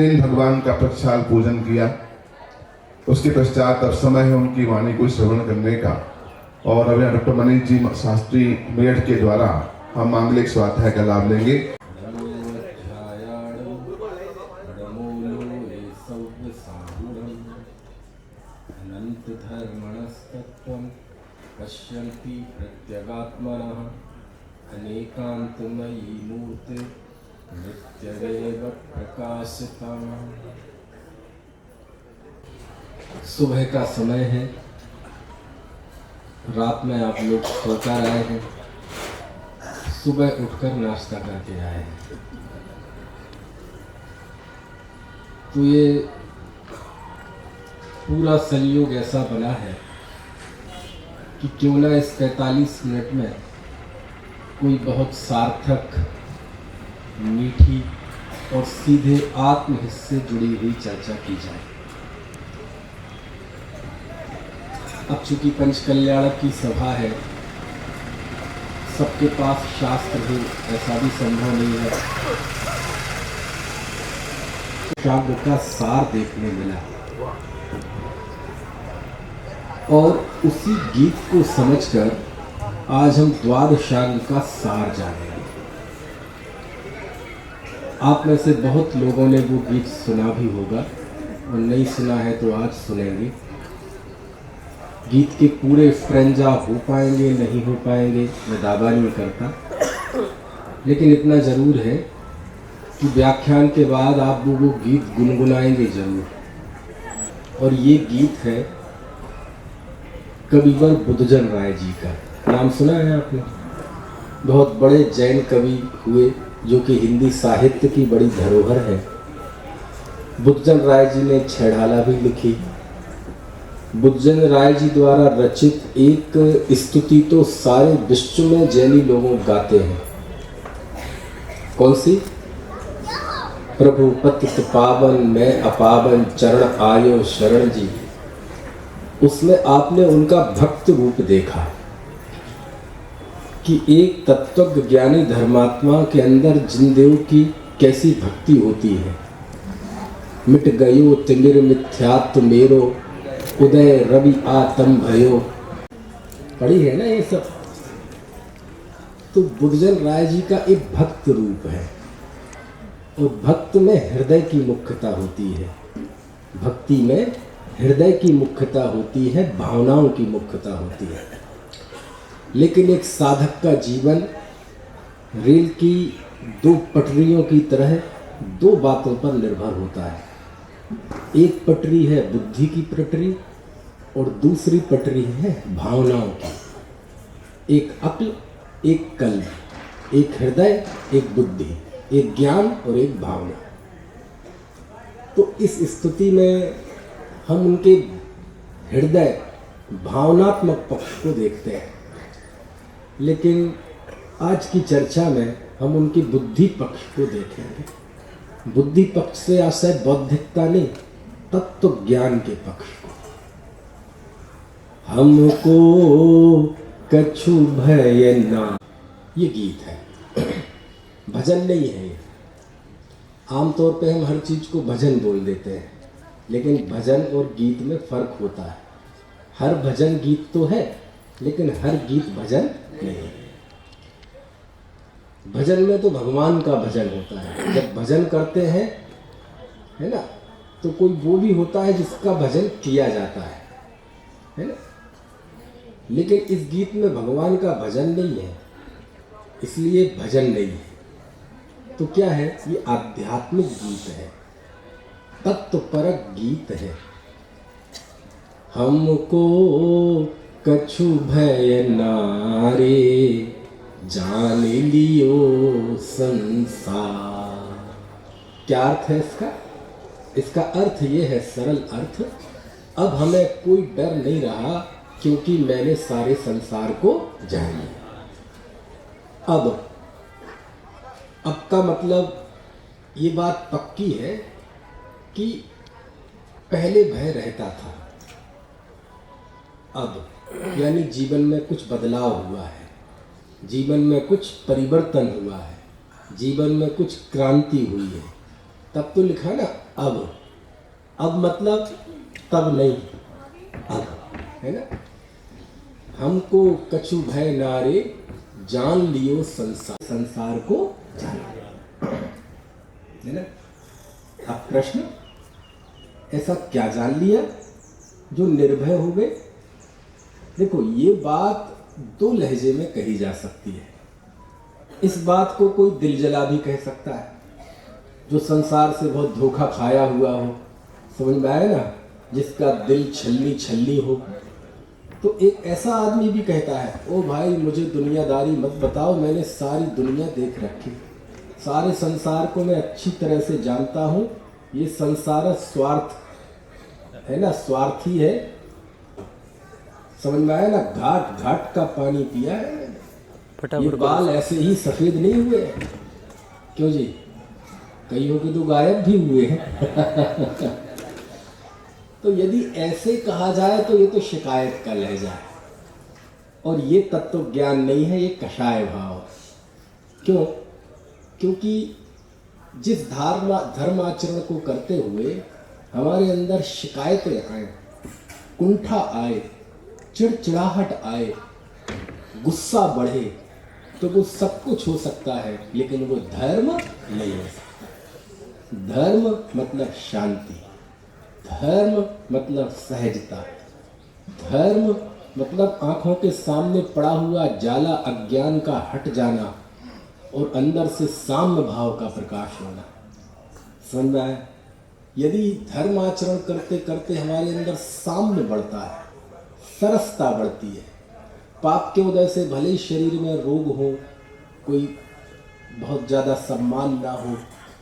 दिन भगवान का प्रक्षाल पूजन किया। उसके पश्चात अब समय है उनकी वाणी को श्रवण करने का। और अभी डॉक्टर मनीष जी शास्त्री मेरठ के द्वारा हम मांगलिक स्वाध्याय का लाभ लेंगे। अनंत धर्मणस्तत्वं पश्यन्ति प्रत्यगात्मनः अनेकांतमयी मूर्ति नित्यमेव प्रकाशिता। सुबह का समय है, रात में आप लोग सोकर आए हैं, सुबह उठकर नाश्ता करके आए हैं। तो ये पूरा संयोग ऐसा बना है कि क्यों ना इस 45 मिनट में कोई बहुत सार्थक, मीठी और सीधे आत्महित से जुड़ी हुई चर्चा की जाए। अब चूंकि पंचकल्याणक की सभा है, सबके पास शास्त्र है, ऐसा भी संभव नहीं है। काव्य का सार देखने मिला और उसी गीत को समझकर आज हम द्वादशांग का सार जानेंगे। आप में से बहुत लोगों ने वो गीत सुना भी होगा और नहीं सुना है तो आज सुनेंगे। गीत के पूरे फ्रेंजा हो पाएंगे नहीं हो पाएंगे मैं दावा नहीं करता, लेकिन इतना ज़रूर है कि व्याख्यान के बाद आप वो गीत गुनगुनाएंगे ज़रूर। और ये गीत है कविवर बुद्धजन राय जी का। नाम सुना है आपने? बहुत बड़े जैन कवि हुए जो कि हिंदी साहित्य की बड़ी धरोहर है। बुद्धजन राय जी ने छेड़ाला भी लिखी। बुद्धजन राय जी द्वारा रचित एक स्तुति तो सारे विश्व में जैनी लोगों गाते हैं। कौन सी? प्रभु पतित पावन मैं अपावन चरण आयो शरण जी। उसमें आपने उनका भक्त रूप देखा कि एक तत्वज्ञ ज्ञानी धर्मात्मा के अंदर जिनदेव की कैसी भक्ति होती है। मिट गयो तिमिर मिथ्यात्व मेरो उदय रवि आतम भयो। पढ़ी है ना ये सब? तो बुद्धजन राय जी का एक भक्त रूप है और भक्त में हृदय की मुख्यता होती है। भक्ति में हृदय की मुख्यता होती है, भावनाओं की मुख्यता होती है। लेकिन एक साधक का जीवन रेल की दो पटरियों की तरह दो बातों पर निर्भर होता है। एक पटरी है बुद्धि की पटरी और दूसरी पटरी है भावनाओं की। एक अक्ल, एक कल्ब, एक हृदय, एक बुद्धि, एक ज्ञान और एक भावना। तो इस स्तुति में हम उनके हृदय भावनात्मक पक्ष को देखते हैं, लेकिन आज की चर्चा में हम उनकी बुद्धि पक्ष को देखेंगे। बुद्धि पक्ष से आशय बौद्धिकता नहीं, तत्व ज्ञान के पक्ष को। हमको कछु भय ना, ये गीत है, भजन नहीं है ये। आमतौर पे हम हर चीज को भजन बोल देते हैं, लेकिन भजन और गीत में फर्क होता है। हर भजन गीत तो है, लेकिन हर गीत भजन नहीं। भजन में तो भगवान का भजन होता है। जब भजन करते हैं, है ना, तो कोई वो भी होता है जिसका भजन किया जाता है ना। लेकिन इस गीत में भगवान का भजन नहीं है, इसलिए भजन नहीं है। तो क्या है? ये आध्यात्मिक गीत है, तत्वपरक गीत है। हमको कछु भय नारे जान लियो संसार। क्या अर्थ है इसका? इसका अर्थ ये है, सरल अर्थ, अब हमें कोई डर नहीं रहा क्योंकि मैंने सारे संसार को जान लिया। अब का मतलब ये बात पक्की है कि पहले भय रहता था, अब यानी जीवन में कुछ बदलाव हुआ है, जीवन में कुछ परिवर्तन हुआ है, जीवन में कुछ क्रांति हुई है। तब तो लिखा ना अब मतलब तब नहीं, अब, है ना। हमको कछु भय नारे जान लियो संसार, संसार को जान लियो, है ना। अब प्रश्न, ऐसा क्या जान लिया जो निर्भय हो गए? देखो, ये बात दो लहजे में कही जा सकती है। इस बात को कोई दिलजला भी कह सकता है, जो संसार से बहुत धोखा खाया हुआ हो, समझ में आया ना, जिसका दिल छलनी छलनी हो। तो एक ऐसा आदमी भी कहता है, ओ भाई मुझे दुनियादारी मत बताओ, मैंने सारी दुनिया देख रखी, सारे संसार को मैं अच्छी तरह से जानता हूँ, ये संसार स्वार्थ है ना, स्वार्थी है, समझ में आया ना। घाट घाट का पानी पिया है, ये बाल ऐसे ही सफेद नहीं हुए हैं। क्यों जी, कईयों के तो गायब भी हुए हैं। तो यदि ऐसे कहा जाए तो ये तो शिकायत का लहजा है, और ये तत्व ज्ञान नहीं है, ये कषाय भाव। क्यों? क्योंकि जिस धर्माचरण को करते हुए हमारे अंदर शिकायतें आए, कुंठा आए, चिड़चिड़ाहट आए, गुस्सा बढ़े, तो वो सब कुछ हो सकता है, लेकिन वो धर्म नहीं हो सकता। धर्म मतलब शांति, धर्म मतलब सहजता, धर्म मतलब आंखों के सामने पड़ा हुआ जाला अज्ञान का हट जाना और अंदर से साम्य भाव का प्रकाश होना। समझ में आया? यदि धर्म आचरण करते करते हमारे अंदर साम्य बढ़ता है, सरसता बढ़ती है, पाप के उदय से भले ही शरीर में रोग हो, कोई बहुत ज़्यादा सम्मान ना हो,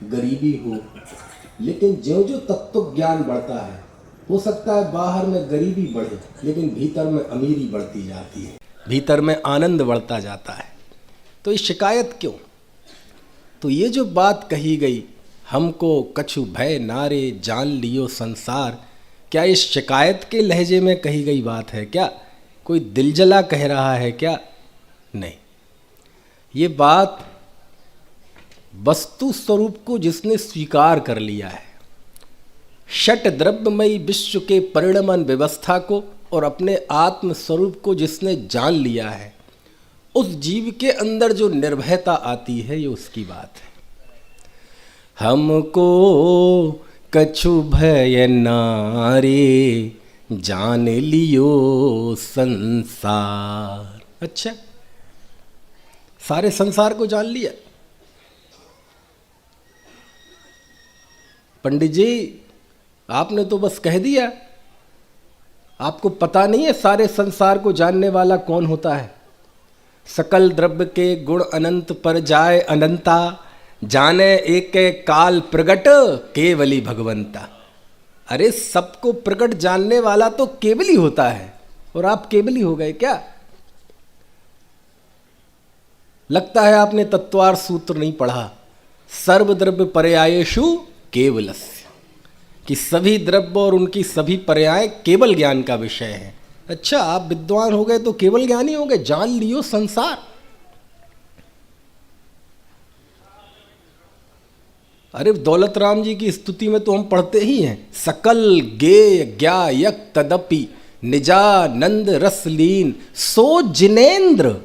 गरीबी हो, लेकिन जो जो तत्व ज्ञान बढ़ता है, हो सकता है बाहर में गरीबी बढ़े, लेकिन भीतर में अमीरी बढ़ती जाती है, भीतर में आनंद बढ़ता जाता है। तो ये शिकायत क्यों? तो ये जो बात कही गई, हमको कछु भय नारे जान लियो संसार, क्या इस शिकायत के लहजे में कही गई बात है क्या? कोई दिलजला कह रहा है क्या? नहीं, ये बात वस्तु स्वरूप को जिसने स्वीकार कर लिया है, षट द्रव्यमयी विश्व के परिणमन व्यवस्था को और अपने आत्म स्वरूप को जिसने जान लिया है, उस जीव के अंदर जो निर्भयता आती है, ये उसकी बात है। हमको कछु भय नारे जान लियो संसार। अच्छा, सारे संसार को जान लिया। पंडित जी, आपने तो बस कह दिया, आपको पता नहीं है सारे संसार को जानने वाला कौन होता है। सकल द्रव्य के गुण अनंत पर जाए अनंता, जाने एक काल प्रगट केवली भगवंता। अरे सबको प्रकट जानने वाला तो केवल ही होता है, और आप केवल ही हो गए क्या? लगता है आपने तत्वार सूत्र नहीं पढ़ा, सर्वद्रव्य पर्यायेषु केवलस्य, कि सभी द्रव्य और उनकी सभी पर्याय केवल ज्ञान का विषय है। अच्छा, आप विद्वान हो गए तो केवल ज्ञानी हो गए, जान लियो संसार। अरे दौलत राम जी की स्तुति में तो हम पढ़ते ही हैं, सकल गेय ज्ञायक तदपि निजानंद रसलीन सो जिनेन्द्र।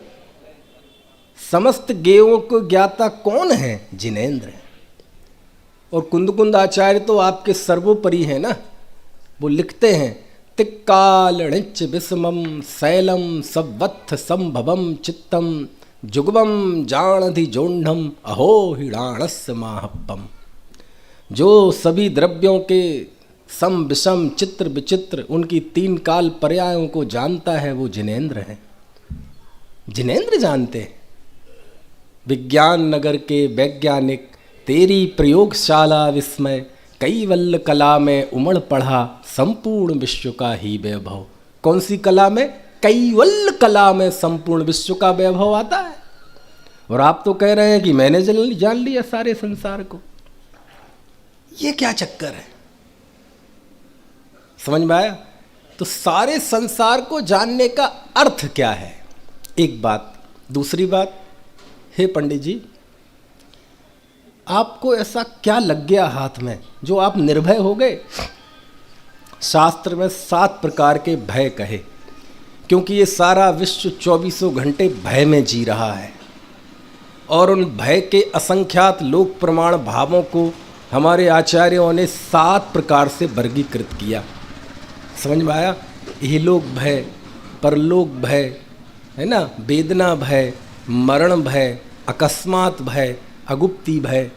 समस्त गेयों को ज्ञाता कौन है? जिनेन्द्र है। और कुंद आचार्य तो आपके सर्वोपरि है ना, वो लिखते हैं, तिक्काल णिच विषमम शैलम सवत्थ संभवम चित्तम जुगवम जाणधि जोंढम अहो हिणाणस्य माहप्पम। जो सभी द्रव्यों के सम विषम चित्र विचित्र उनकी तीन काल पर्यायों को जानता है, वो जिनेन्द्र है। जिनेन्द्र जानते हैं। विज्ञान नगर के वैज्ञानिक तेरी प्रयोगशाला विस्मय, कैवल्य कला में उमड़ पड़ा संपूर्ण विश्व का ही वैभव। कौन सी कला में? कैवल्य कला में संपूर्ण विश्व का वैभव आता है। और आप तो कह रहे हैं कि मैंने जान लिया सारे संसार को। ये क्या चक्कर है? समझ में आया? तो सारे संसार को जानने का अर्थ क्या है? एक बात। दूसरी बात, हे पंडित जी, आपको ऐसा क्या लग गया हाथ में जो आप निर्भय हो गए? शास्त्र में 7 प्रकार के भय कहे, क्योंकि ये सारा विश्व 24 घंटे भय में जी रहा है और उन भय के असंख्यात लोक प्रमाण भावों को हमारे आचार्यों ने 7 प्रकार से वर्गीकृत किया। समझ में आया? इहलोक भय, परलोक भय, है ना, वेदना भय, मरण भय, अकस्मात भय, अगुप्ती भय।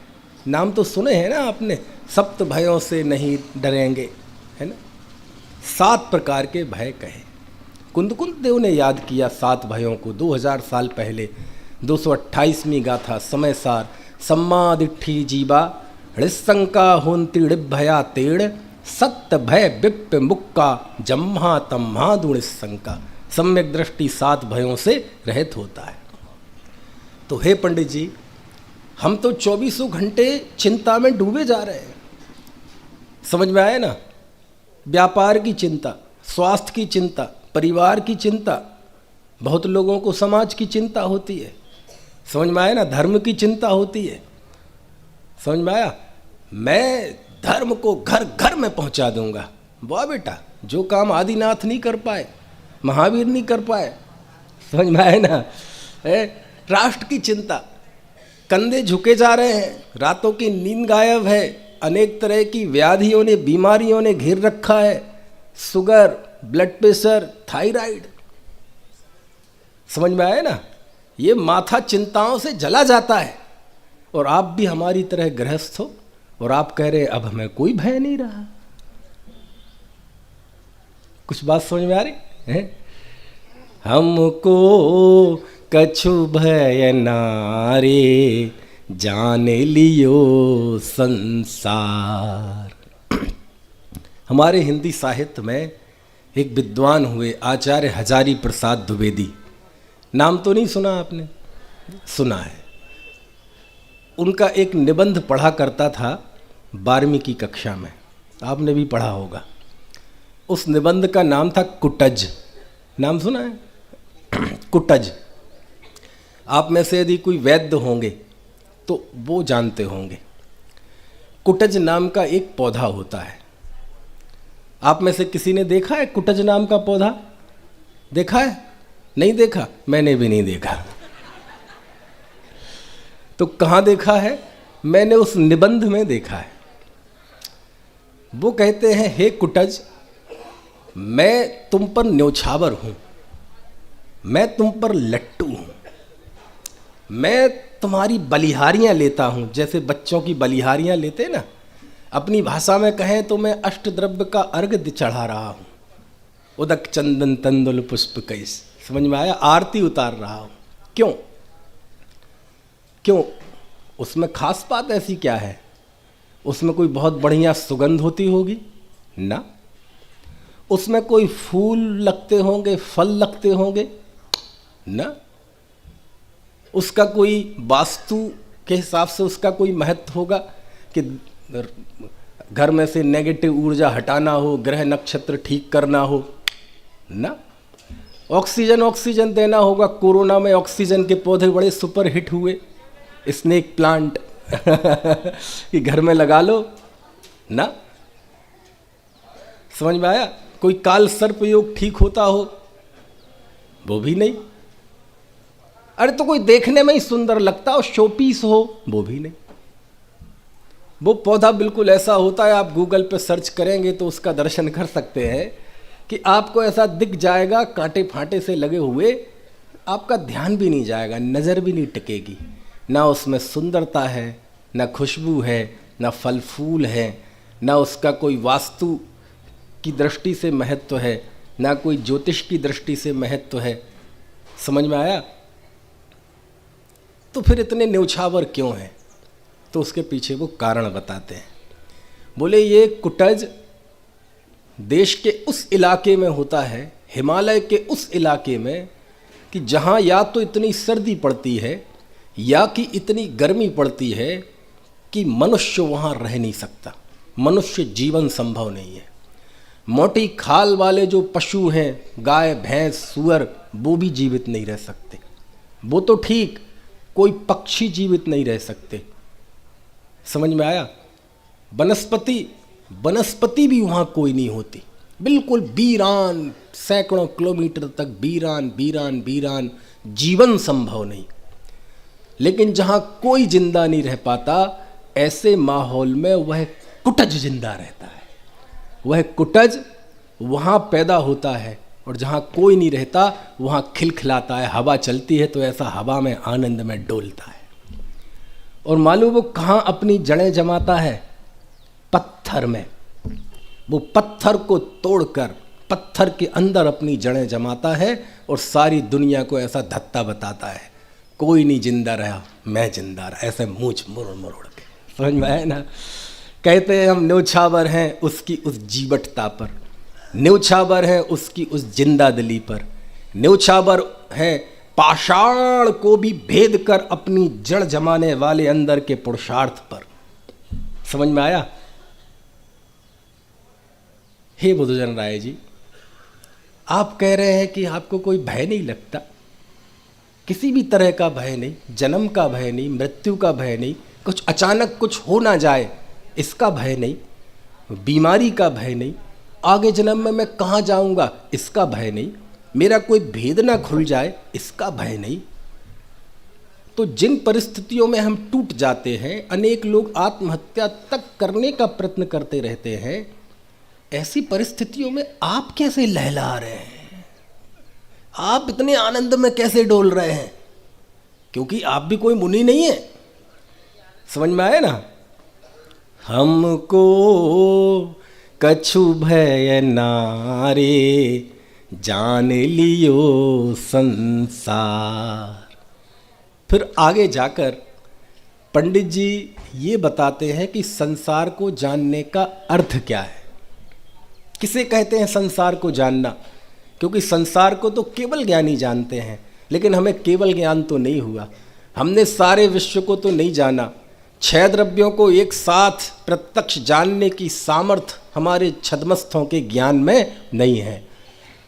नाम तो सुने हैं ना आपने, सप्त भयों से नहीं डरेंगे, है ना। 7 प्रकार के भय कहे। कुंदकुंद देव ने याद किया 7 भयों को 2000 साल पहले। 228वीं गाथा समय सार। सम्मादिठी जीवा हृशंका होन्ति भया तेड़ सत्य भय विप मुक्का जम्हा तम्हा दुणिशंका। सम्यक दृष्टि 7 भयों से रहित होता है। तो हे पंडित जी, हम तो 24 घंटे चिंता में डूबे जा रहे हैं। समझ में आया ना? व्यापार की चिंता, स्वास्थ्य की चिंता, परिवार की चिंता, बहुत लोगों को समाज की चिंता होती है। समझ में आया ना? धर्म की चिंता होती है। समझ में आया? मैं धर्म को घर घर में पहुंचा दूंगा। वाह बेटा, जो काम आदिनाथ नहीं कर पाए, महावीर नहीं कर पाए। समझ में आया ना? राष्ट्र की चिंता, कंधे झुके जा रहे हैं, रातों की नींद गायब है, अनेक तरह की व्याधियों ने, बीमारियों ने घेर रखा है, शुगर, ब्लड प्रेशर, थायराइड। समझ में आया ना? ये माथा चिंताओं से जला जाता है। और आप भी हमारी तरह गृहस्थ हो और आप कह रहे अब हमें कोई भय नहीं रहा। कुछ बात समझ में आ रही है? हमको कछु भय नारे जान लियो संसार। हमारे हिंदी साहित्य में एक विद्वान हुए आचार्य हजारी प्रसाद द्विवेदी। नाम तो नहीं सुना आपने? सुना है। उनका एक निबंध पढ़ा करता था 12वीं की कक्षा में, आपने भी पढ़ा होगा। उस निबंध का नाम था कुटज। नाम सुना है? कुटज। आप में से यदि कोई वैद्य होंगे तो वो जानते होंगे। कुटज नाम का एक पौधा होता है। आप में से किसी ने देखा है कुटज नाम का पौधा? देखा है? नहीं देखा? मैंने भी नहीं देखा। तो कहाँ देखा है? मैंने उस निबंध में देखा है। वो कहते हैं, हे कुटज, मैं तुम पर न्योछावर हूँ, मैं तुम पर लट्टू हूँ, मैं तुम्हारी बलिहारियाँ लेता हूँ। जैसे बच्चों की बलिहारियाँ लेते ना, अपनी भाषा में कहें तो मैं अष्टद्रव्य का अर्घ्य चढ़ा रहा हूँ। उदक चंदन तंदुल पुष्प कैस। समझ में आया? आरती उतार रहा हूँ। क्यों? क्यों? उसमें खास बात ऐसी क्या है? उसमें कोई बहुत बढ़िया सुगंध होती होगी ना? उसमें कोई फूल लगते होंगे, फल लगते होंगे ना? उसका कोई वास्तु के हिसाब से उसका कोई महत्व होगा कि घर में से नेगेटिव ऊर्जा हटाना हो, ग्रह नक्षत्र ठीक करना हो ना? ऑक्सीजन देना होगा। कोरोना में ऑक्सीजन के पौधे बड़े सुपर हिट हुए, स्नेक प्लांट कि घर में लगा लो ना? समझ में आया? कोई काल सर्प योग ठीक होता हो, वो भी नहीं। अरे तो कोई देखने में ही सुंदर लगता हो, शोपीस हो, वो भी नहीं। वो पौधा बिल्कुल ऐसा होता है, आप गूगल पे सर्च करेंगे तो उसका दर्शन कर सकते हैं कि आपको ऐसा दिख जाएगा, कांटे फांटे से लगे हुए, आपका ध्यान भी नहीं जाएगा, नज़र भी नहीं टिकेगी। ना उसमें सुंदरता है, ना खुशबू है, ना फल फूल है, ना उसका कोई वास्तु की दृष्टि से महत्व है, ना कोई ज्योतिष की दृष्टि से महत्व है। समझ में आया? तो फिर इतने न्योछावर क्यों हैं? तो उसके पीछे वो कारण बताते हैं। बोले ये कुटज देश के उस इलाके में होता है, हिमालय के उस इलाके में, कि जहाँ या तो इतनी सर्दी पड़ती है या कि इतनी गर्मी पड़ती है कि मनुष्य वहाँ रह नहीं सकता, मनुष्य जीवन संभव नहीं है। मोटी खाल वाले जो पशु हैं, गाय भैंस सूअर, वो भी जीवित नहीं रह सकते। वो तो ठीक, कोई पक्षी जीवित नहीं रह सकते। समझ में आया? वनस्पति भी वहाँ कोई नहीं होती, बिल्कुल वीरान, सैकड़ों किलोमीटर तक वीरान वीरान वीरान, जीवन संभव नहीं। लेकिन जहाँ कोई जिंदा नहीं रह पाता, ऐसे माहौल में वह कुटज जिंदा रहता है। वह कुटज वहाँ पैदा होता है, और जहाँ कोई नहीं रहता वहाँ खिलखिलाता है। हवा चलती है तो ऐसा हवा में आनंद में डोलता है। और मालूम वो कहाँ अपनी जड़ें जमाता है? पत्थर में। वो पत्थर को तोड़कर पत्थर के अंदर अपनी जड़ें जमाता है और सारी दुनिया को ऐसा धत्ता बताता है, कोई नहीं जिंदा रहा, मैं जिंदा रहा, ऐसे मूंछ मुड़ मुड़ के। समझ में आया ना? कहते हैं हम न्योछावर हैं उसकी उस जीवटता पर, न्योछावर है उसकी उस जिंदा दिली पर, न्योछावर है पाषाण को भी भेद कर अपनी जड़ जमाने वाले अंदर के पुरुषार्थ पर। समझ में आया? हे बुद्धजन राय जी, आप कह रहे हैं कि आपको कोई भय नहीं लगता, किसी भी तरह का भय नहीं, जन्म का भय नहीं, मृत्यु का भय नहीं, कुछ अचानक कुछ हो ना जाए इसका भय नहीं, बीमारी का भय नहीं, आगे जन्म में मैं कहाँ जाऊँगा इसका भय नहीं, मेरा कोई भेद ना खुल जाए इसका भय नहीं। तो जिन परिस्थितियों में हम टूट जाते हैं, अनेक लोग आत्महत्या तक करने का प्रयत्न करते रहते हैं, ऐसी परिस्थितियों में आप कैसे लहला रहे हैं? आप इतने आनंद में कैसे डोल रहे हैं? क्योंकि आप भी कोई मुनि नहीं है। समझ में आया ना? हमको कछु भय नारे, जान लियो संसार। फिर आगे जाकर पंडित जी ये बताते हैं कि संसार को जानने का अर्थ क्या है। किसे कहते हैं संसार को जानना? क्योंकि संसार को तो केवल ज्ञानी जानते हैं, लेकिन हमें केवल ज्ञान तो नहीं हुआ, हमने सारे विश्व को तो नहीं जाना। 6 द्रव्यों को एक साथ प्रत्यक्ष जानने की सामर्थ्य हमारे छद्मस्थों के ज्ञान में नहीं है।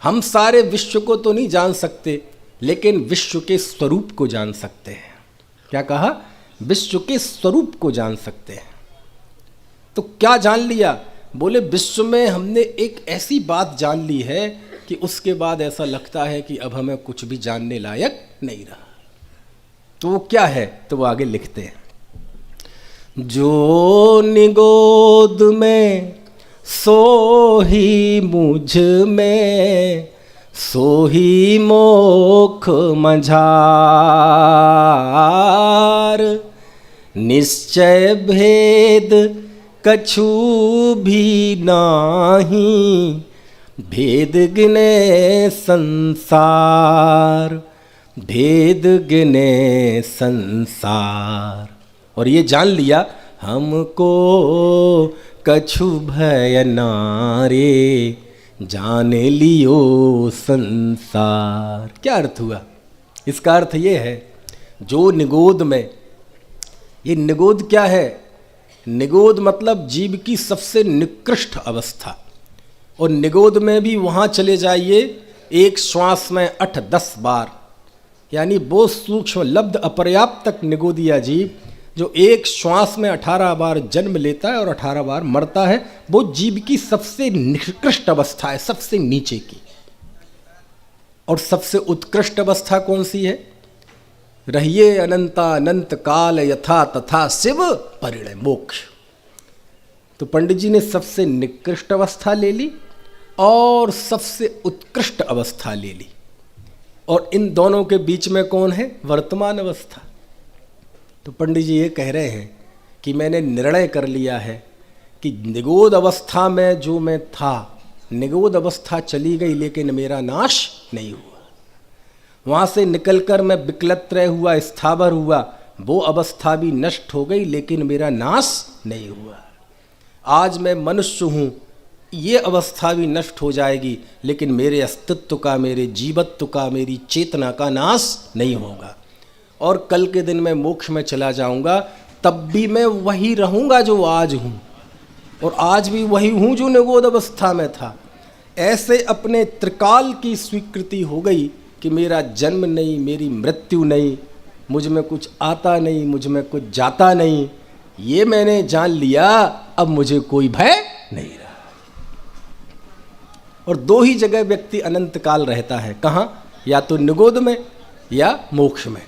हम सारे विश्व को तो नहीं जान सकते, लेकिन विश्व के स्वरूप को जान सकते हैं। क्या कहा? विश्व के स्वरूप को जान सकते हैं। तो क्या जान लिया? बोले विश्व में हमने एक ऐसी बात जान ली है कि उसके बाद ऐसा लगता है कि अब हमें कुछ भी जानने लायक नहीं रहा। तो वो क्या है? तो वो आगे लिखते हैं, जो निगोद में सो ही मुझ में, सो ही मोख मझार, निश्चय भेद कछु भी नाही, भेद गिने संसार, भेद गिने संसार। और ये जान लिया हमको कछु भय नारे, जान लियो संसार। क्या अर्थ हुआ? इसका अर्थ ये है, जो निगोद में, ये निगोद क्या है? निगोद मतलब जीव की सबसे निकृष्ट अवस्था। और निगोद में भी वहाँ चले जाइए, एक श्वास में 8-10 बार, यानी वो सूक्ष्म लब्ध अपर्याप्त तक निगोदिया जीव जो एक श्वास में 18 बार जन्म लेता है और 18 बार मरता है, वो जीव की सबसे निकृष्ट अवस्था है, सबसे नीचे की। और सबसे उत्कृष्ट अवस्था कौन सी है? रहिए अनंता अनंत काल यथा तथा शिव परिणय मोक्ष। तो पंडित जी ने सबसे निकृष्ट अवस्था ले ली और सबसे उत्कृष्ट अवस्था ले ली, और इन दोनों के बीच में कौन है? वर्तमान अवस्था। तो पंडित जी ये कह रहे हैं कि मैंने निर्णय कर लिया है कि निगोद अवस्था में जो मैं था, निगोद अवस्था चली गई लेकिन मेरा नाश नहीं हुआ। वहाँ से निकलकर मैं विकलत्रय हुआ, स्थावर हुआ, वो अवस्था भी नष्ट हो गई लेकिन मेरा नाश नहीं हुआ। आज मैं मनुष्य हूँ, ये अवस्था भी नष्ट हो जाएगी लेकिन मेरे अस्तित्व का, मेरे जीवत्व का, मेरी चेतना का नाश नहीं होगा। और कल के दिन मैं मोक्ष में चला जाऊँगा, तब भी मैं वही रहूँगा जो आज हूँ, और आज भी वही हूँ जो निगोद अवस्था में था। ऐसे अपने त्रिकाल की स्वीकृति हो गई कि मेरा जन्म नहीं, मेरी मृत्यु नहीं, मुझ में कुछ आता नहीं, मुझ में कुछ जाता नहीं, ये मैंने जान लिया, अब मुझे कोई भय नहीं रहा। और दो ही जगह व्यक्ति अनंत काल रहता है, कहाँ? या तो निगोद में या मोक्ष में।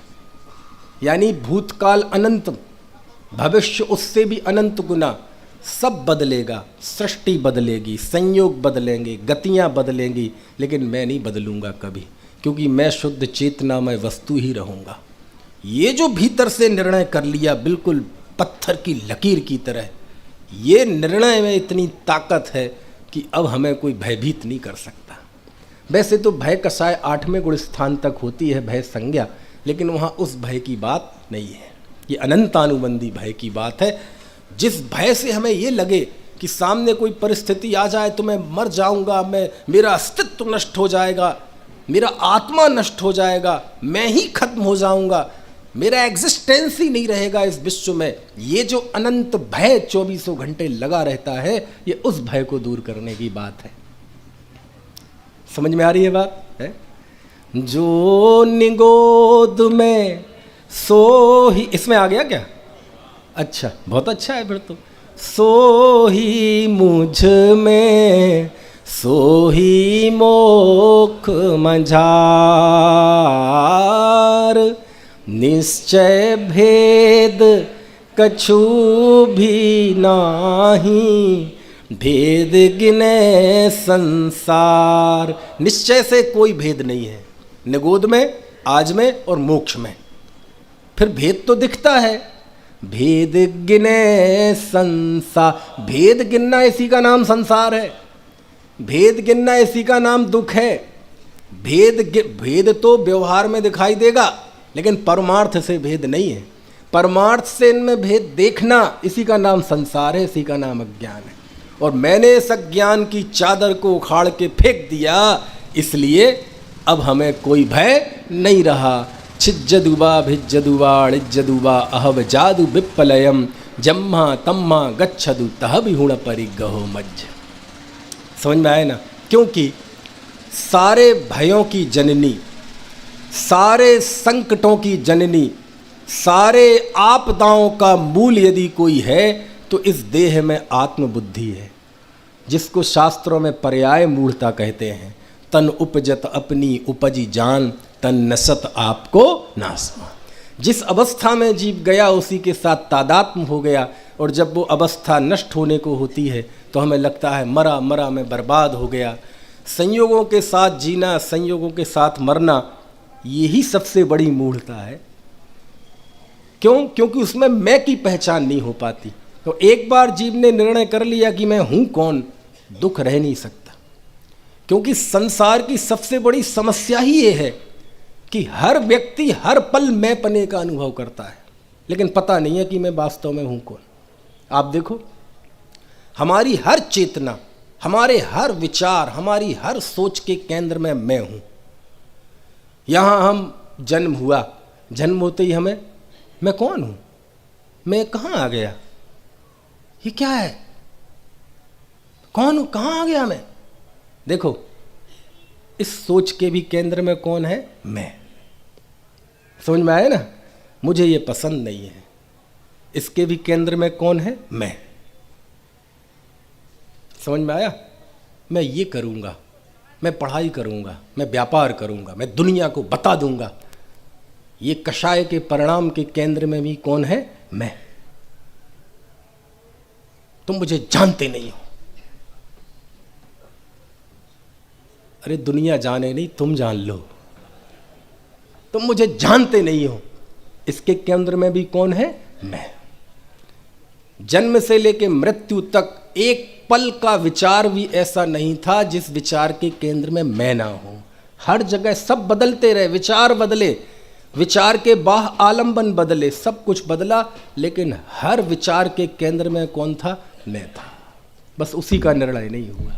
यानी भूतकाल अनंत, भविष्य उससे भी अनंत गुना, सब बदलेगा, सृष्टि बदलेगी, संयोग बदलेंगे, गतियाँ बदलेंगी, लेकिन मैं नहीं बदलूंगा कभी, क्योंकि मैं शुद्ध चेतनामय वस्तु ही रहूँगा। ये जो भीतर से निर्णय कर लिया, बिल्कुल पत्थर की लकीर की तरह, ये निर्णय में इतनी ताकत है कि अब हमें कोई भयभीत नहीं कर सकता। वैसे तो भय कषाय 8वें गुण स्थान तक होती है भय संज्ञा, लेकिन वहाँ उस भय की बात नहीं है, ये अनंतानुबंधी भय की बात है। जिस भय से हमें ये लगे कि सामने कोई परिस्थिति आ जाए तो मैं मर जाऊंगा, मेरा अस्तित्व नष्ट हो जाएगा, मेरा आत्मा नष्ट हो जाएगा, मैं ही खत्म हो जाऊंगा, मेरा एग्जिस्टेंस ही नहीं रहेगा इस विश्व में, ये जो अनंत भय 24 घंटे लगा रहता है, ये उस भय को दूर करने की बात है। समझ में आ रही है बात है? जो निगोद में सो ही, इसमें आ गया क्या? अच्छा, बहुत अच्छा है फिर तो। सो ही मुझ में सो ही मोख मझार, निश्चय भेद कछु भी नाही, भेद गिने संसार। निश्चय से कोई भेद नहीं है, निगोद में, आज में और मोक्ष में। फिर भेद तो दिखता है, भेद गिने संसार। भेद गिनना इसी का नाम संसार है, भेद गिनना इसी का नाम दुख है। भेद तो व्यवहार में दिखाई देगा, लेकिन परमार्थ से भेद नहीं है। परमार्थ से इनमें भेद देखना, इसी का नाम संसार है, इसी का नाम अज्ञान है। और मैंने इस अज्ञान की चादर को उखाड़ के फेंक दिया, इसलिए अब हमें कोई भय नहीं रहा। छिज्जदुबा भिज्जदुबा णिज्जदुबा अहव जादु विप्पलयम, जम्मा तम्मा गच्छदु तह विहुण परिगहो मज्ज। समझ में आए ना? क्योंकि सारे भयों की जननी, सारे संकटों की जननी, सारे आपदाओं का मूल यदि कोई है तो इस देह में आत्मबुद्धि है, जिसको शास्त्रों में पर्याय मूढ़ता कहते हैं। तन उपजत अपनी उपजी जान, तन नसत आपको नासमा। जिस अवस्था में जीव गया उसी के साथ तादात्म्य हो गया, और जब वो अवस्था नष्ट होने को होती है तो हमें लगता है मरा मरा मैं बर्बाद हो गया। संयोगों के साथ जीना, संयोगों के साथ मरना, यही सबसे बड़ी मूढ़ता है। क्यों? क्योंकि उसमें मैं की पहचान नहीं हो पाती। तो एक बार जीव ने निर्णय कर लिया कि मैं हूँ कौन, दुख रह नहीं सकता। क्योंकि संसार की सबसे बड़ी समस्या ही ये है कि हर व्यक्ति हर पल मैं पने का अनुभव करता है, लेकिन पता नहीं है कि मैं वास्तव में हूँ कौन। आप देखो, हमारी हर चेतना, हमारे हर विचार, हमारी हर सोच के केंद्र में मैं हूँ। यहाँ हम जन्म हुआ, जन्म होते ही हमें मैं कौन हूँ, मैं कहाँ आ गया, ये क्या है, कौन हूँ, कहाँ आ गया मैं। देखो, इस सोच के भी केंद्र में कौन है, मैं। समझ में आया ना? मुझे ये पसंद नहीं है, इसके भी केंद्र में कौन है, मैं। समझ में आया? मैं ये करूँगा, मैं पढ़ाई करूँगा, मैं व्यापार करूँगा, मैं दुनिया को बता दूँगा। ये कषाय के परिणाम के केंद्र में भी कौन है, मैं। तुम मुझे जानते नहीं हो। अरे दुनिया जाने नहीं, तुम जान लो। तुम मुझे जानते नहीं हो, इसके केंद्र में भी कौन है, मैं। जन्म से लेकर मृत्यु तक एक पल का विचार भी ऐसा नहीं था जिस विचार के केंद्र में मैं ना हूं। हर जगह सब बदलते रहे, विचार बदले, विचार के बाह आलंबन बदले, सब कुछ बदला, लेकिन हर विचार के केंद्र में कौन था, मैं था। बस उसी का निर्णय नहीं हुआ।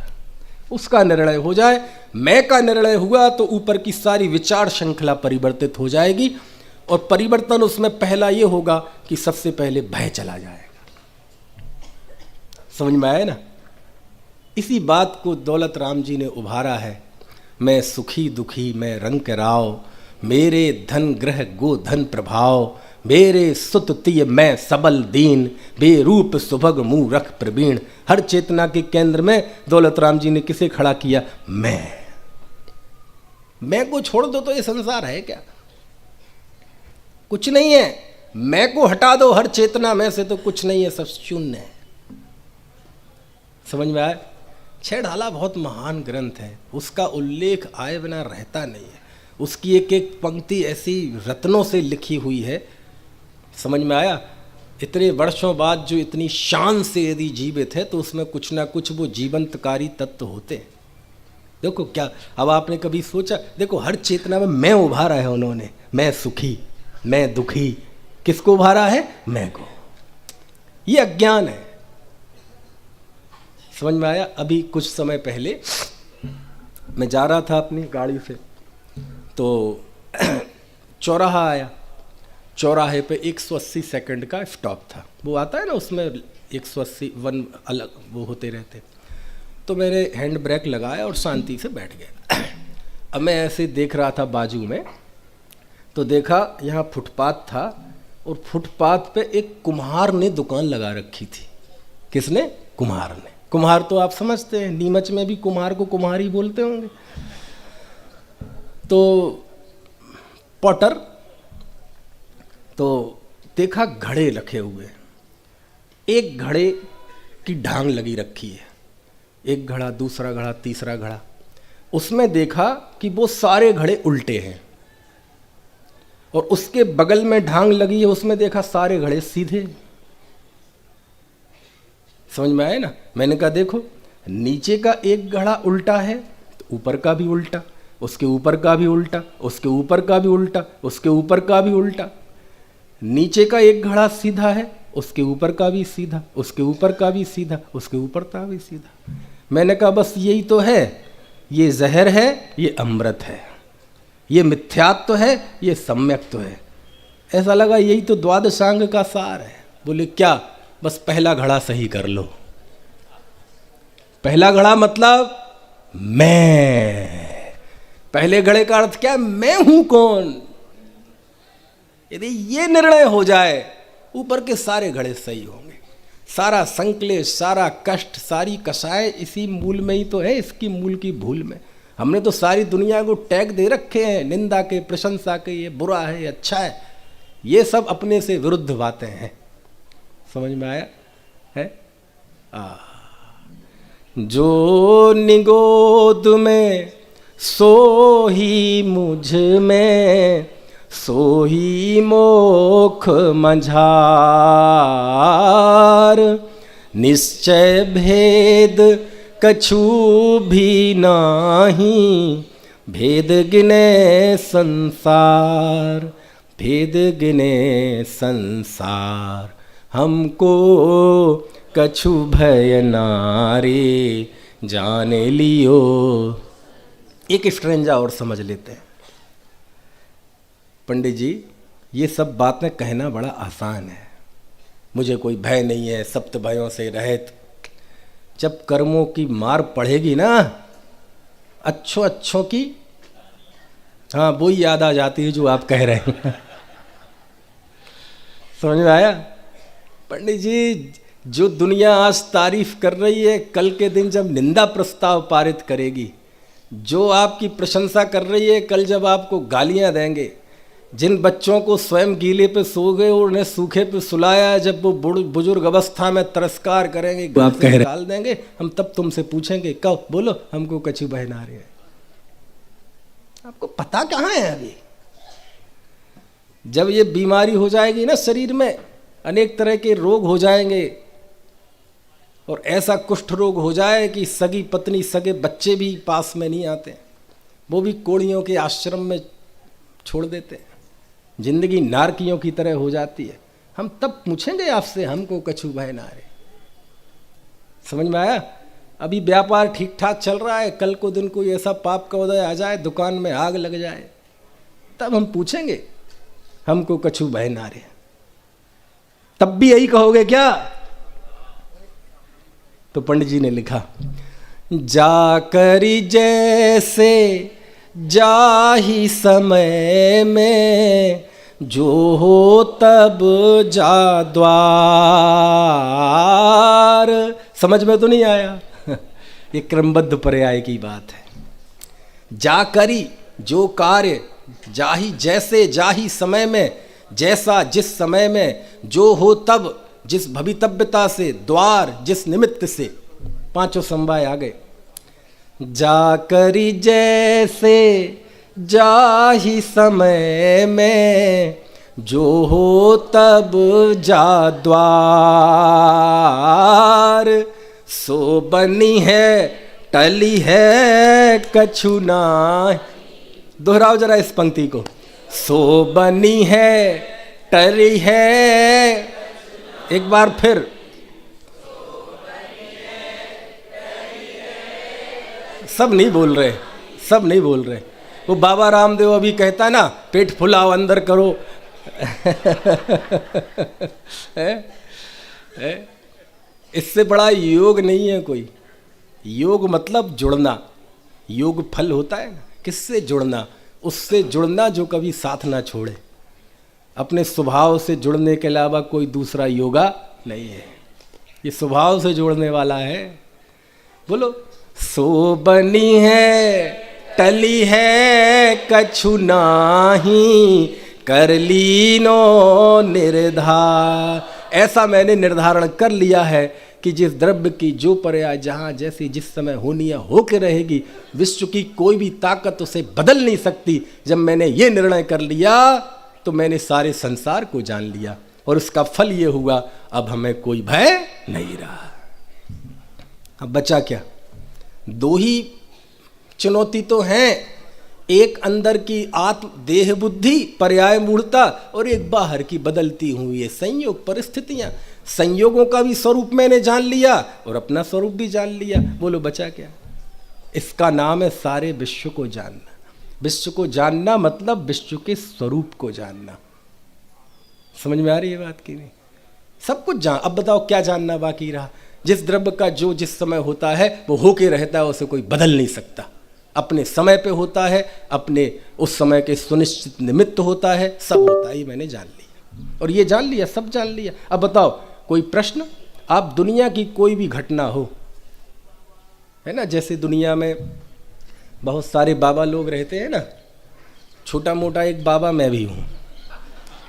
उसका निर्णय हो जाए, मैं का निर्णय हुआ, तो ऊपर की सारी विचार श्रृंखला परिवर्तित हो जाएगी। और परिवर्तन उसमें पहला ये होगा कि सबसे पहले भय चला जाएगा। समझ में आया ना? इसी बात को दौलत राम जी ने उभारा है। मैं सुखी दुखी, मैं रंग के राव, मेरे धन ग्रह गोधन प्रभाव, मेरे सुत तिय मैं सबल दीन, बेरूप सुभग मूरख प्रवीण। हर चेतना के केंद्र में दौलत राम जी ने किसे खड़ा किया? मैं को छोड़ दो तो ये संसार है क्या? कुछ नहीं है। मैं को हटा दो हर चेतना में से तो कुछ नहीं है, सब शून्य है। समझ में आया? छह ढाला बहुत महान ग्रंथ है, उसका उल्लेख आए बिना रहता नहीं है। उसकी एक एक पंक्ति ऐसी रत्नों से लिखी हुई है। समझ में आया? इतने वर्षों बाद जो इतनी शान से यदि जीवित है तो उसमें कुछ ना कुछ वो जीवंतकारी तत्व होते हैं। देखो क्या, अब आपने कभी सोचा, देखो हर चेतना में मैं उभारा है उन्होंने, मैं सुखी, मैं दुखी। किसको उभारा है? मैं को। ये अज्ञान है। समझ में आया? अभी कुछ समय पहले मैं जा रहा था अपनी गाड़ी से, तो चौराहा आया। चौराहे पे 180 सेकंड का स्टॉप था। वो आता है ना, उसमें 180 वन अलग वो होते रहते। तो मैंने हैंड ब्रेक लगाया और शांति से बैठ गया। अब मैं ऐसे देख रहा था बाजू में, तो देखा यहाँ फुटपाथ था और फुटपाथ पे एक कुम्हार ने दुकान लगा रखी थी। किसने? कुम्हार ने। कुम्हार तो आप समझते हैं, नीमच में भी कुम्हार को कुम्हार ही बोलते होंगे। तो पॉटर, तो देखा घड़े रखे हुए, एक घड़े की ढांग लगी रखी है, एक घड़ा, दूसरा घड़ा, तीसरा घड़ा। उसमें देखा कि वो सारे घड़े उल्टे हैं, और उसके बगल में ढांग लगी है, उसमें देखा सारे घड़े सीधे। समझ में आए ना? मैंने कहा देखो, नीचे का एक घड़ा उल्टा है तो ऊपर का भी उल्टा, उसके ऊपर का भी उल्टा, उसके ऊपर का भी उल्टा, उसके ऊपर का भी उल्टा। नीचे का एक घड़ा सीधा है, उसके ऊपर का भी सीधा, उसके ऊपर का भी सीधा, उसके ऊपर का भी सीधा। मैंने कहा बस यही तो है, ये जहर है, ये अमृत है, ये मिथ्यात्व है, ये सम्यक्त्व है। ऐसा लगा यही तो द्वादशांग का सार है। बोले क्या? बस पहला घड़ा सही कर लो। पहला घड़ा मतलब मैं। पहले घड़े का अर्थ क्या? मैं हूं कौन। यदि ये निर्णय हो जाए, ऊपर के सारे घड़े सही होंगे। सारा संक्लेश, सारा कष्ट, सारी कषाय इसी मूल में ही तो है, इसकी मूल की भूल में। हमने तो सारी दुनिया को टैग दे रखे हैं, निंदा के, प्रशंसा के, ये बुरा है, ये अच्छा है। ये सब अपने से विरुद्ध बातें हैं। समझ में आया है? जो निगोद में सो ही मुझ में, सो ही मोख मझार। निश्चय भेद कछु भी नाही, भेद गिने संसार, भेद गिने संसार। हमको कछु भय नारे, जाने लियो। एक स्ट्रेंजा और समझ लेते हैं। पंडित जी, ये सब बातें कहना बड़ा आसान है, मुझे कोई भय नहीं है, सप्त भयों से रहित। जब कर्मों की मार पड़ेगी ना, अच्छों की, हाँ वो ही याद आ जाती है जो आप कह रहे हैं। समझ में आया? पंडित जी, जो दुनिया आज तारीफ कर रही है, कल के दिन जब निंदा प्रस्ताव पारित करेगी। जो आपकी प्रशंसा कर रही है, कल जब आपको गालियां देंगे। जिन बच्चों को स्वयं गीले पे सो गए और उन्हें सूखे पे सुलाया, जब वो बुजुर्ग अवस्था में तिरस्कार करेंगे, आप कह रहे डाल देंगे, हम तब तुमसे पूछेंगे कब? बोलो हमको कछु बह ना रहे। आपको पता कहाँ है अभी? जब ये बीमारी हो जाएगी ना शरीर में, अनेक तरह के रोग हो जाएंगे, और ऐसा कुष्ठ रोग हो जाए कि सगी पत्नी, सगे बच्चे भी पास में नहीं आते, वो भी कोड़ियों के आश्रम में छोड़ देते हैं। जिंदगी नारकियों की तरह हो जाती है। हम तब पूछेंगे आपसे, हमको कछु भय ना रे। समझ में आया? अभी व्यापार ठीक ठाक चल रहा है, कल को दिन कोई ऐसा पाप का उदय आ जाए, दुकान में आग लग जाए, तब हम पूछेंगे हमको कछु भय ना रे। तब भी यही कहोगे क्या? तो पंडित जी ने लिखा, जाकरी जैसे जाहि समय में, जो हो तब जा द्वार। समझ में तो नहीं आया? ये क्रमबद्ध पर्याय की बात है। जा करी जो कार्य, जाहि जैसे, जाहि समय में, जैसा जिस समय में, जो हो तब जिस भवितव्यता से, द्वार जिस निमित्त से, पांचों समवाय आ गए। जा करी जैसे, जाहि समय में, जो हो तब जा द्वार। सो बनी है टली है कछु नाहि। दोहराओ जरा इस पंक्ति को। सो बनी है टली है, एक बार फिर। सब नहीं बोल रहे, सब नहीं बोल रहे। वो बाबा रामदेव अभी कहता ना, पेट फुलाओ अंदर करो। इससे बड़ा योग नहीं है कोई। योग मतलब जुड़ना। योग फल होता है ना, किससे जुड़ना? उससे जुड़ना जो कभी साथ ना छोड़े। अपने स्वभाव से जुड़ने के अलावा कोई दूसरा योगा नहीं है। ये स्वभाव से जोड़ने वाला है। बोलो। सो बनी है टली है कछु नाही, कर लीनो निर्धार। ऐसा मैंने निर्धारण कर लिया है कि जिस द्रव्य की जो पर्याय जहाँ जैसी जिस समय होनी है होके रहेगी, विश्व की कोई भी ताकत उसे बदल नहीं सकती। जब मैंने ये निर्णय कर लिया तो मैंने सारे संसार को जान लिया, और उसका फल ये हुआ, अब हमें कोई भय नहीं रहा। अब बचा क्या? दो ही चुनौती तो हैं, एक अंदर की आत्म देह बुद्धि पर्याय मूढ़ता, और एक बाहर की बदलती हुई ये संयोग परिस्थितियां। संयोगों का भी स्वरूप मैंने जान लिया और अपना स्वरूप भी जान लिया। बोलो बचा क्या? इसका नाम है सारे विश्व को जानना। विश्व को जानना मतलब विश्व के स्वरूप को जानना। समझ में आ रही है बात की नहीं? सब कुछ जान। अब बताओ क्या जानना बाकी रहा? जिस द्रव्य का जो जिस समय होता है वो होके रहता है, उसे कोई बदल नहीं सकता। अपने समय पे होता है, अपने उस समय के सुनिश्चित निमित्त होता है, सब होता है। ये मैंने जान लिया, और ये जान लिया, सब जान लिया। अब बताओ कोई प्रश्न? आप दुनिया की कोई भी घटना हो, है ना, जैसे दुनिया में बहुत सारे बाबा लोग रहते हैं ना, छोटा मोटा एक बाबा मैं भी हूँ।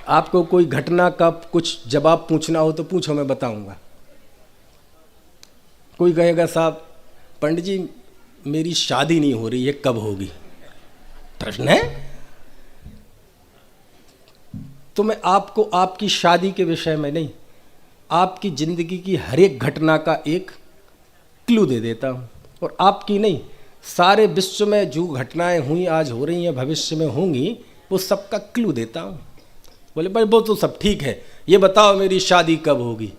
आपको कोई घटना का कुछ जवाब पूछना हो तो पूछो, मैं बताऊंगा। कोई कहेगा साहब पंडित जी मेरी शादी नहीं हो रही है, कब होगी? प्रश्न है। तो मैं आपको आपकी शादी के विषय में नहीं, आपकी जिंदगी की हर एक घटना का एक क्लू दे देता हूँ। और आपकी नहीं, सारे विश्व में जो घटनाएं हुई, आज हो रही हैं, भविष्य में होंगी, वो सबका क्लू देता हूँ। बोले भाई वो तो सब ठीक है, ये बताओ मेरी शादी कब होगी?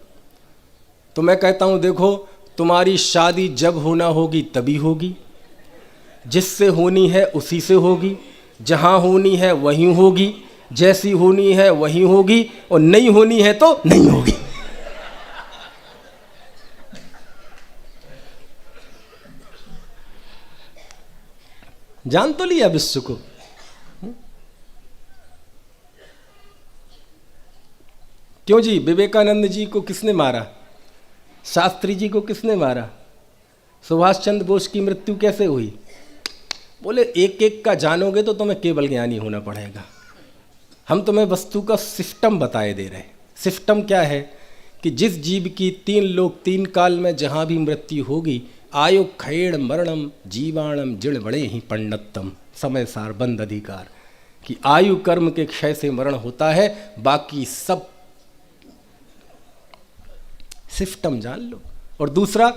तो मैं कहता हूँ देखो, तुम्हारी शादी जब होना होगी तभी होगी, जिससे होनी है उसी से होगी, जहाँ होनी है वहीं होगी, जैसी होनी है वहीं होगी, और नहीं होनी है तो नहीं होगी। जान तो लिया विश्व को। क्यों जी? विवेकानंद जी को किसने मारा? शास्त्री जी को किसने मारा? सुभाष चंद्र बोस की मृत्यु कैसे हुई? बोले एक एक का जानोगे तो तुम्हें केवल ज्ञानी होना पड़ेगा। हम तुम्हें वस्तु का सिस्टम बताए दे रहे हैं। सिस्टम क्या है कि जिस जीव की 3 लोक 3 काल में जहाँ भी मृत्यु होगी, आयु खैड़ मरणम जीवाणम जिण बड़े ही पंडितम, समय सार बंद अधिकार, कि आयु कर्म के क्षय से मरण होता है, बाकी सब सिस्टम जान लो। और दूसरा,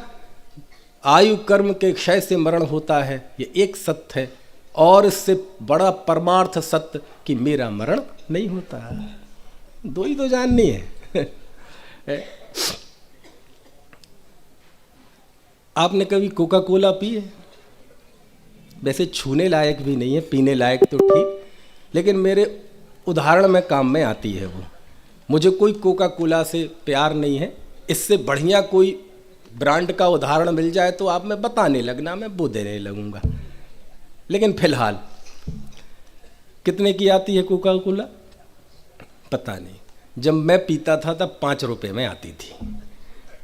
आयु कर्म के क्षय से मरण होता है, ये एक सत्य है, और इससे बड़ा परमार्थ सत्य कि मेरा मरण नहीं होता। दो ही तो जाननी है। आपने कभी कोका कोला पी है? वैसे छूने लायक भी नहीं है, पीने लायक तो ठीक, लेकिन मेरे उदाहरण में काम में आती है वो। मुझे कोई कोका कोला से प्यार नहीं है। इससे बढ़िया कोई ब्रांड का उदाहरण मिल जाए तो आप मैं बताने लगना, मैं वो देने लगूंगा। लेकिन फिलहाल कितने की आती है कोका कोला? पता नहीं। जब मैं पीता था तब 5 रुपये में आती थी।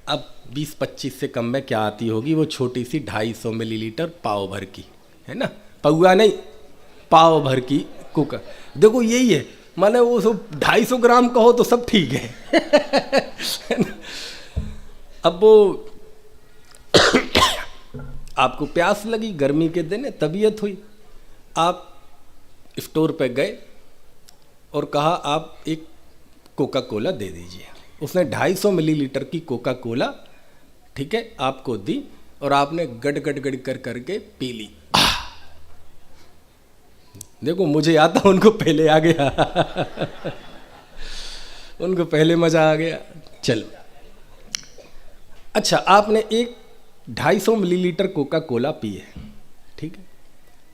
अब 20-25 से कम में क्या आती होगी? वो छोटी सी 250 मिलीलीटर पाव भर की, है ना, पौआ नहीं, पाव भर की कोका। देखो यही है, माने वो सब 250 ग्राम का हो तो सब ठीक है। अब वो आपको प्यास लगी, गर्मी के दिन है, तबीयत हुई, आप स्टोर पे गए और कहा आप एक कोका कोला दे दीजिए। उसने 250 मिलीलीटर की कोका कोला, ठीक है, आपको दी और आपने गड़ गड़ गड़ कर करके पी ली। देखो मुझे आता, उनको पहले आ गया। उनको पहले मजा आ गया। चलो अच्छा, आपने एक 250 मिलीलीटर कोका कोला पी है, ठीक है,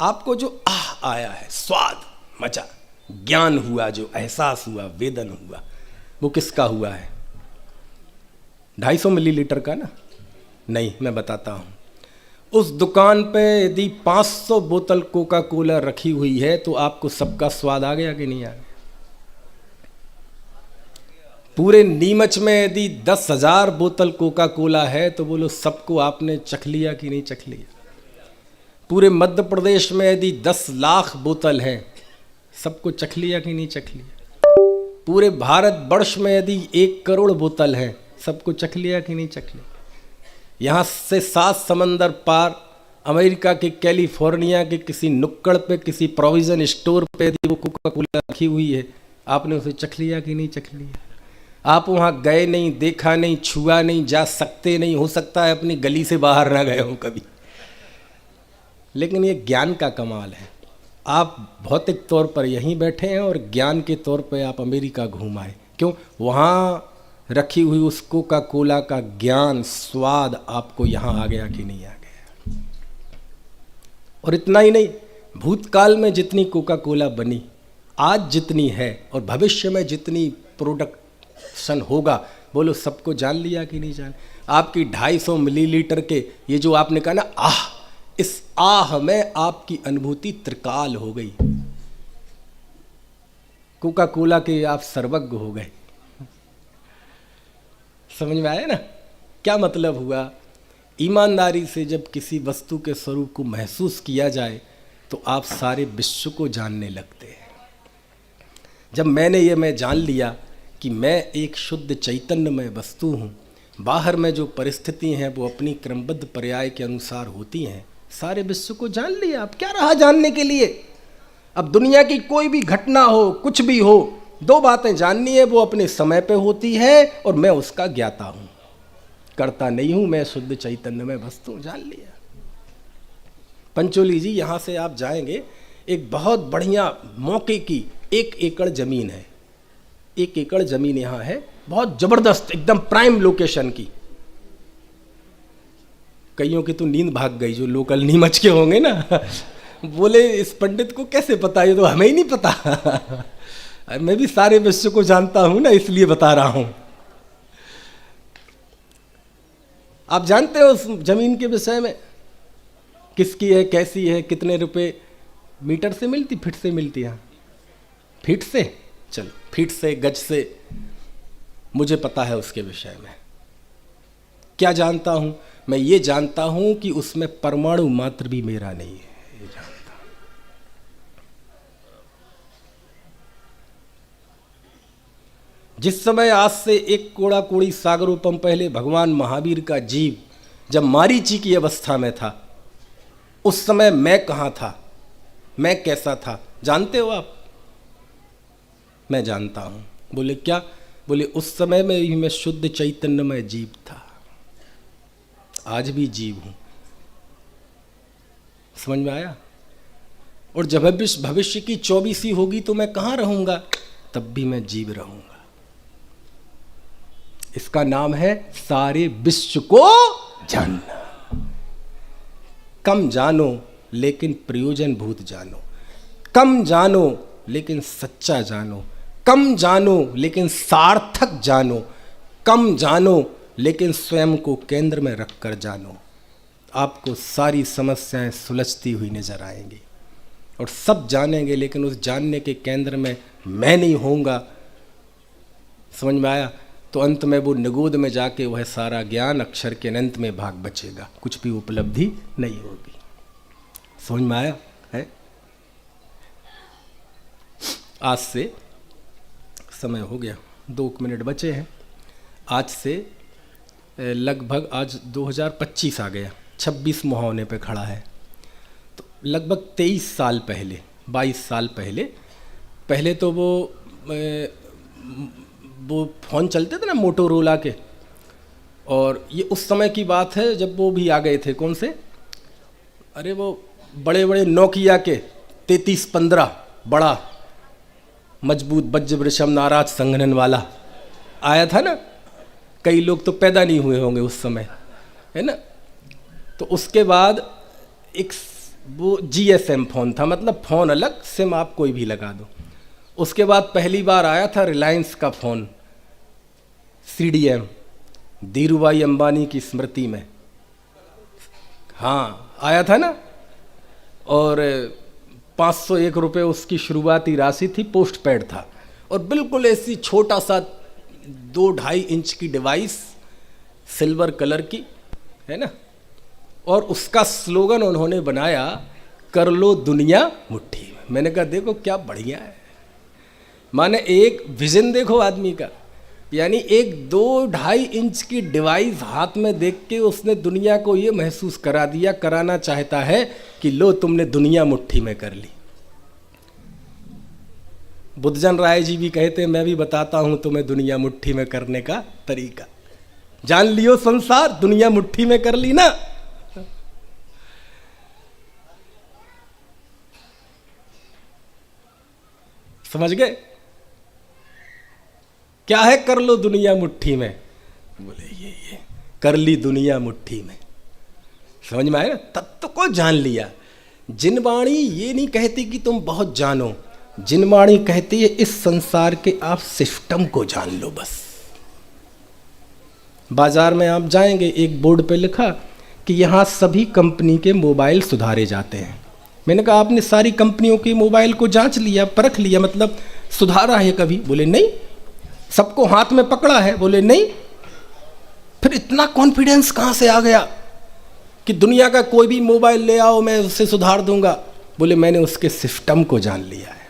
आपको जो आया है, स्वाद, मजा, ज्ञान हुआ, जो एहसास हुआ, वेदन हुआ, वो किसका हुआ है? 250 मिलीलीटर का ना? नहीं, मैं बताता हूँ। उस दुकान पे यदि 500 बोतल कोका कोला रखी हुई है तो आपको सबका स्वाद आ गया कि नहीं आया? पूरे नीमच में यदि 10,000 बोतल कोका कोला है तो बोलो सबको आपने चख लिया कि नहीं चख लिया? पूरे मध्य प्रदेश में यदि 10 लाख बोतल है, सबको चख लिया कि नहीं चख लिया? पूरे भारत वर्ष में यदि 1 करोड़ बोतल है, सबको चख लिया कि नहीं चख लिया? यहाँ से 7 समंदर पार अमेरिका के कैलिफोर्निया के किसी नुक्कड़ पे, किसी प्रोविजन स्टोर पे यदि वो कोका कोला रखी हुई है, आपने उसे चख लिया कि नहीं चख लिया? आप वहाँ गए नहीं, देखा नहीं, छुआ नहीं, जा सकते नहीं, हो सकता है अपनी गली से बाहर ना गए हो कभी, लेकिन ये ज्ञान का कमाल है। आप भौतिक तौर पर यहीं बैठे हैं और ज्ञान के तौर पे आप अमेरिका घूम आए। क्यों? वहाँ रखी हुई उस कोका कोला का ज्ञान, स्वाद आपको यहाँ आ गया कि नहीं आ गया? और इतना ही नहीं, भूतकाल में जितनी कोका कोला बनी, आज जितनी है और भविष्य में जितनी प्रोडक्शन होगा, बोलो सबको जान लिया कि नहीं जान? आपकी 250 मिलीलीटर के ये जो आपने कहा ना, इस आह में आपकी अनुभूति त्रिकाल हो गई। कोका कोला के आप सर्वज्ञ हो गए। समझ में आया ना क्या मतलब हुआ? ईमानदारी से जब किसी वस्तु के स्वरूप को महसूस किया जाए तो आप सारे विश्व को जानने लगते हैं। जब मैं जान लिया कि मैं एक शुद्ध चैतन्यमय वस्तु हूँ, बाहर में जो परिस्थिति हैं वो अपनी क्रमबद्ध पर्याय के अनुसार होती हैं, सारे विश्व को जान लिया। अब क्या रहा जानने के लिए? अब दुनिया की कोई भी घटना हो, कुछ भी हो, 2 बातें जाननी है, वो अपने समय पे होती है और मैं उसका ज्ञाता हूँ, करता नहीं हूँ, मैं शुद्ध चैतन्य में वस्तु जान लिया। पंचोली जी, यहाँ से आप जाएंगे, एक बहुत बढ़िया मौके की 1 एकड़ ज़मीन है। 1 एकड़ ज़मीन यहाँ है, बहुत ज़बरदस्त, एकदम प्राइम लोकेशन की। कईयों की तो नींद भाग गई, जो लोकल नीमच के होंगे ना, बोले इस पंडित को कैसे पता, ये तो हमें ही नहीं पता। मैं भी सारे विश्व को जानता हूं ना, इसलिए बता रहा हूं। आप जानते हो उस जमीन के विषय में? किसकी है, कैसी है, कितने रुपए मीटर से मिलती, फीट से मिलती है? फीट से, चलो फीट से, गज से, मुझे पता है उसके विषय में। क्या जानता हूं मैं? ये जानता हूं कि उसमें परमाणु मात्र भी मेरा नहीं है, ये जानता हूं। जिस समय आज से 1 कोड़ा कोड़ी सागरोपम पहले भगवान महावीर का जीव जब मारीची की अवस्था में था, उस समय मैं कहाँ था, मैं कैसा था, जानते हो आप? मैं जानता हूं। बोले क्या? बोले उस समय में ही मैं शुद्ध चैतन्यमय जीव था, आज भी जीव हूं। समझ में आया? और जब भविष्य की 24वीं होगी तो मैं कहाँ रहूंगा? तब भी मैं जीव रहूंगा। इसका नाम है सारे विश्व को जानना। कम जानो लेकिन प्रयोजन भूत जानो, कम जानो लेकिन सच्चा जानो, कम जानो लेकिन सार्थक जानो, कम जानो लेकिन स्वयं को केंद्र में रखकर जानो। आपको सारी समस्याएं सुलझती हुई नजर आएंगी और सब जानेंगे, लेकिन उस जानने के केंद्र में मैं नहीं होऊंगा। समझ में आया? तो अंत में वो निगोद में जाके वह सारा ज्ञान अक्षर के अनंत में भाग बचेगा, कुछ भी उपलब्धि नहीं होगी। समझ में आया है? आज से समय हो गया, 2 मिनट बचे हैं। आज से लगभग आज 2025 आ गया, 26 मुहावने पे खड़ा है। तो लगभग 23 साल पहले, 22 साल पहले तो वो फ़ोन चलते थे ना मोटोरोला के, और ये उस समय की बात है जब वो भी आ गए थे। कौन से? अरे वो बड़े बड़े नोकिया के 3315, बड़ा मजबूत वज्र वृषम नाराज संघनन वाला आया था ना। कई लोग तो पैदा नहीं हुए होंगे उस समय, है ना। तो उसके बाद एक वो GSM फ़ोन था, मतलब फ़ोन अलग, सिम आप कोई भी लगा दो। उसके बाद पहली बार आया था रिलायंस का फ़ोन, CDM, धीरूभाई अंबानी की स्मृति में, हाँ आया था ना। और 501 रुपये उसकी शुरुआती राशि थी, पोस्ट पेड था, और बिल्कुल ऐसी छोटा सा 2-2.5 इंच की डिवाइस, सिल्वर कलर की, है ना। और उसका स्लोगन उन्होंने बनाया, कर लो दुनिया मुट्ठी में। मैंने कहा देखो क्या बढ़िया है, माने एक विजन देखो आदमी का। यानी एक 2-2.5 इंच की डिवाइस हाथ में देख के उसने दुनिया को ये महसूस करा दिया, कराना चाहता है कि लो तुमने दुनिया मुट्ठी में कर ली। बुद्धजन राय जी भी कहते हैं, मैं भी बताता हूं तुम्हें दुनिया मुट्ठी में करने का तरीका। जान लियो संसार, दुनिया मुट्ठी में कर ली ना। समझ गए क्या है कर लो दुनिया मुट्ठी में? बोले ये कर ली दुनिया मुट्ठी में। समझ में आया? तत्व को जान लिया। जिनवाणी ये नहीं कहती कि तुम बहुत जानो, जिनवाणी कहती है इस संसार के आप सिस्टम को जान लो बस। बाजार में आप जाएंगे, एक बोर्ड पे लिखा कि यहाँ सभी कंपनी के मोबाइल सुधारे जाते हैं। मैंने कहा आपने सारी कंपनियों के मोबाइल को जांच लिया, परख लिया, मतलब सुधारा है कभी? बोले नहीं। सबको हाथ में पकड़ा है? बोले नहीं। फिर इतना कॉन्फिडेंस कहाँ से आ गया कि दुनिया का कोई भी मोबाइल ले आओ मैं उससे सुधार दूंगा? बोले मैंने उसके सिस्टम को जान लिया है।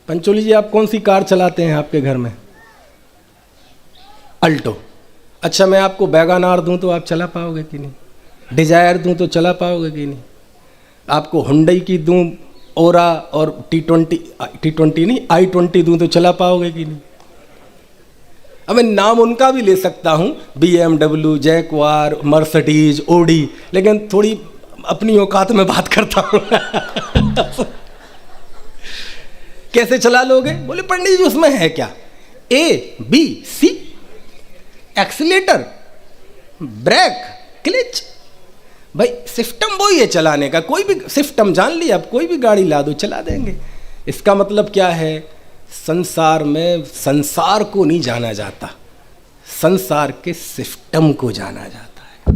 पंचोली जी आप कौन सी कार चलाते हैं आपके घर में? अल्टो। अच्छा मैं आपको वैगनार दूं तो आप चला पाओगे कि नहीं? डिजायर दूं तो चला पाओगे कि नहीं? आपको हुंडई की दूं ओरा और T20 नहीं i20 दूं तो चला पाओगे कि नहीं? अब मैं नाम उनका भी ले सकता हूं, BMW, जैकवार, मर्सिडीज, ओडी, लेकिन थोड़ी अपनी औकात में बात करता हूं। कैसे चला लोगे? बोले पंडित जी उसमें है क्या? A-B-C, accelerator, brake, clutch. भाई सिस्टम वही है चलाने का। कोई भी सिस्टम जान लिया, अब कोई भी गाड़ी ला दो चला देंगे। इसका मतलब क्या है? संसार में संसार को नहीं जाना जाता, संसार के सिस्टम को जाना जाता है।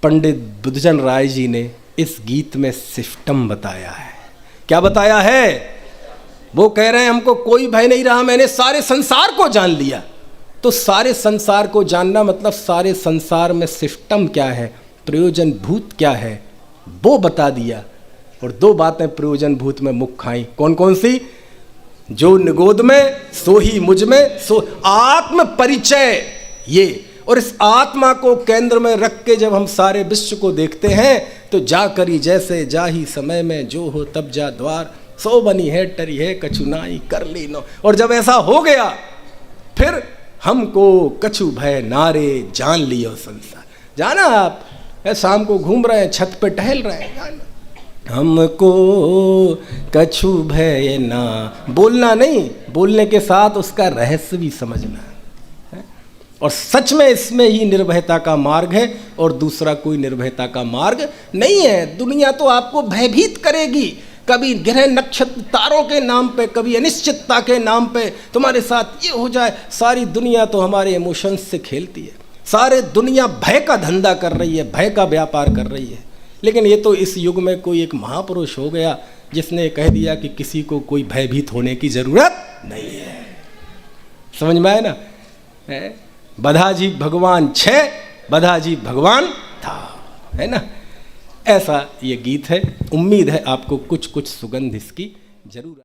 पंडित बुद्धजन राय जी ने इस गीत में सिस्टम बताया है। क्या बताया है? वो कह रहे हैं हमको कोई भय नहीं रहा, मैंने सारे संसार को जान लिया। तो सारे संसार को जानना मतलब सारे संसार में सिस्टम क्या है, प्रयोजन भूत क्या है, वो बता दिया। और 2 बातें प्रयोजन भूत में मुख्य आई। कौन कौन सी? जो निगोद में सो ही मुझ में, सो आत्म परिचय ये। और इस आत्मा को केंद्र में रख के जब हम सारे विश्व को देखते हैं तो जा करी जैसे जाही समय में, जो हो तब जा द्वार, सो बनी है टरी है कछुनाई कर ली नो। और जब ऐसा हो गया फिर हमको कछु भय नारे, जान लियो संसार। जाना आप शाम को घूम रहे हैं, छत पे टहल रहे हैं, जाना हमको कछु भय ना। बोलना नहीं, बोलने के साथ उसका रहस्य भी समझना है। और सच में इसमें ही निर्भयता का मार्ग है और दूसरा कोई निर्भयता का मार्ग नहीं है। दुनिया तो आपको भयभीत करेगी, कभी ग्रह नक्षत्र तारों के नाम पे, कभी अनिश्चितता के नाम पे तुम्हारे साथ ये हो जाए। सारी दुनिया तो हमारे इमोशंस से खेलती है। सारे दुनिया भय का धंधा कर रही है, भय का व्यापार कर रही है। लेकिन ये तो इस युग में कोई एक महापुरुष हो गया जिसने कह दिया कि किसी को कोई भयभीत होने की जरूरत नहीं है। समझ में आए ना? बधा जी भगवान छे, बधा जी भगवान था, है ना? ऐसा ये गीत है। उम्मीद है आपको कुछ कुछ सुगंध इसकी जरूर